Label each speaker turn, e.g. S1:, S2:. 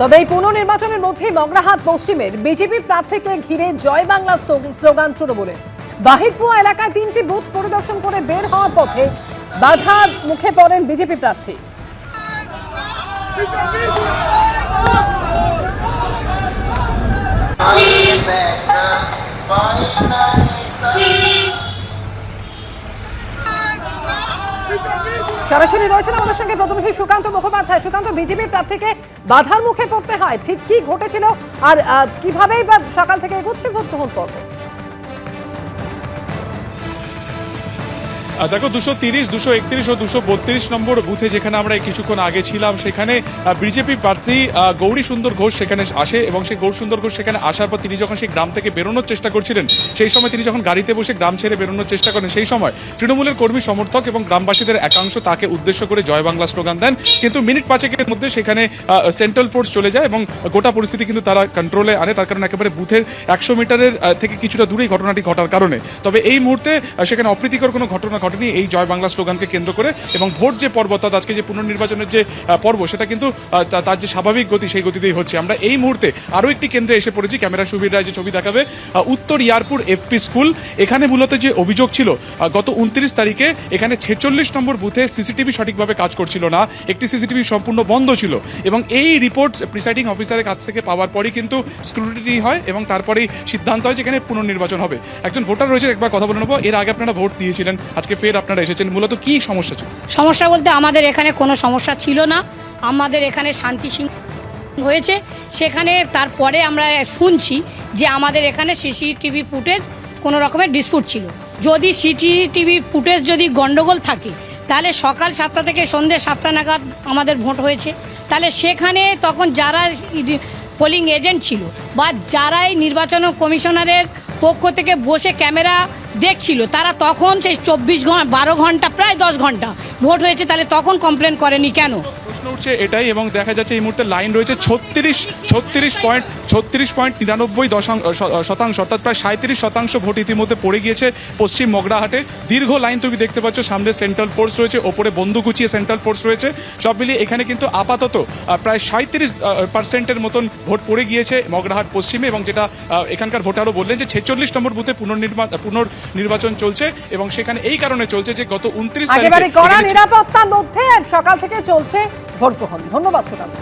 S1: তবে এই পুনর্নির্বাচনের মধ্যেই মগরাহাট পশ্চিমের বিজেপি প্রার্থীকে ঘিরে জয় বাংলা স্লোগান তৃণমূলের। বাহিরপুয়া এলাকায় 3টি বুথ পরিদর্শন করে বের হওয়ার পথে বাধার মুখে পড়েন বিজেপি প্রার্থী। সরাসরি রয়েছেন আমাদের সঙ্গে প্রতিনিধি সুকান্ত মুখোপাধ্যায়। সুকান্ত, বিজেপি প্রার্থীকে বাধার মুখে পড়তে হয়, ঠিক কি ঘটেছিল আর কিভাবেই বা সকাল থেকে এগোচ্ছে ভোট গ্রহণ পর্ব?
S2: দেখো 230, 231 ও 232 নম্বর বুথে যেখানে আমরা কিছুক্ষণ আগে ছিলাম, সেখানে বিজেপি প্রার্থী গৌরী সুন্দর ঘোষ সেখানে আসে এবং সেই গৌরী সুন্দর ঘোষ সেখানে আসার পর তিনি যখন সেই গ্রাম থেকে বেরোনোর চেষ্টা করছিলেন, সেই সময় তিনি যখন গাড়িতে বসে গ্রাম ছেড়ে বেরোনোর চেষ্টা করেন, সেই সময় তৃণমূলের কর্মী সমর্থক এবং গ্রামবাসীদের একাংশ তাকে উদ্দেশ্য করে জয় বাংলা স্লোগান দেন। কিন্তু মিনিট পাঁচেকের মধ্যে সেখানে সেন্ট্রাল ফোর্স চলে যায় এবং গোটা পরিস্থিতি কিন্তু তারা কন্ট্রোলে আনে। তার কারণে একেবারে বুথের 100 মিটারের থেকে কিছুটা দূরেই ঘটনাটি ঘটার কারণে। তবে এই মুহূর্তে সেখানে অপ্রীতিকর কোনো ঘটনা ঘটেনি এই জয় বাংলা স্লোগানকে কেন্দ্র করে, এবং ভোট যে পর্ব অর্থাৎ আজকে যে পুনর্নির্বাচনের যে পর্ব, সেটা কিন্তু তার যে স্বাভাবিক গতি সেই গতিতেই হচ্ছে। আমরা এই মুহূর্তে আরও একটি কেন্দ্রে এসে পড়েছি, ক্যামেরা সুবির রায় যে ছবি দেখাবে, উত্তর ইয়ারপুর এফপি স্কুল। এখানে মূলত যে অভিযোগ ছিল গত 29 তারিখে এখানে 46 নম্বর বুথে সিসিটিভি সঠিকভাবে কাজ করছিল না, একটি সিসিটিভি সম্পূর্ণ বন্ধ ছিল, এবং এই রিপোর্ট প্রিসাইডিং অফিসারের কাছ থেকে পাওয়ার পরই কিন্তু স্ক্রুটিনি হয় এবং তারপরেই সিদ্ধান্ত হয় যেখানে পুনর্নির্বাচন হবে। একজন ভোটার রয়েছে, একবার কথা বলে নেবো। এর আগে আপনারা ভোট দিয়েছিলেন, আজকে ফের আপনারা এসেছেন, মূলত কি সমস্যা ছিল?
S3: সমস্যা বলতে আমাদের এখানে কোনো সমস্যা ছিল না, আমাদের এখানে শান্তি হয়েছে। সেখানে তারপরে আমরা শুনছি যে আমাদের এখানে সিসিটিভি ফুটেজ কোনো রকমের ডিসপুট ছিল। যদি সিসিটিভি ফুটেজ যদি গন্ডগোল থাকে, তাহলে সকাল 7টা থেকে সন্ধ্যে 7টা নাগাদ আমাদের ভোট হয়েছে। তাহলে সেখানে তখন যারা পোলিং এজেন্ট ছিল বা যারাই নির্বাচন কমিশনারের পক্ষ থেকে বসে ক্যামেরা দেখছিল, তারা তখন সেই 12 ঘন্টা প্রায় 10 ঘন্টা ভোট হয়েছে, তাহলে তখন কমপ্লেন করেনি কেন?
S2: প্রশ্ন উঠছে এটাই, এবং দেখা যাচ্ছে এই মুহূর্তে লাইন রয়েছে 36.99% অর্থাৎ প্রায় 37% ভোট ইতিমধ্যে পড়ে গিয়েছে পশ্চিম মগরাহাটে। দীর্ঘ লাইন তুমি দেখতে পাচ্ছ, সামনে সেন্ট্রাল ফোর্স রয়েছে, ওপরে বন্দুক উঁচিয়ে সেন্ট্রাল ফোর্স রয়েছে। সব মিলিয়ে এখানে কিন্তু আপাতত প্রায় 37% মতন ভোট পড়ে গিয়েছে মগরাহাট পশ্চিমে, এবং যেটা এখানকার ভোটারও বললেন যে 46 নম্বর বুথে পুনর্নির্বাচন চলছে, এবং সেখানে এই কারণে চলছে যে গত 29 তারিখে
S1: নিরাপত্তার মধ্যে সকাল থেকে চলছে ভোট গ্রহণ। ধন্যবাদ সুকান্ত।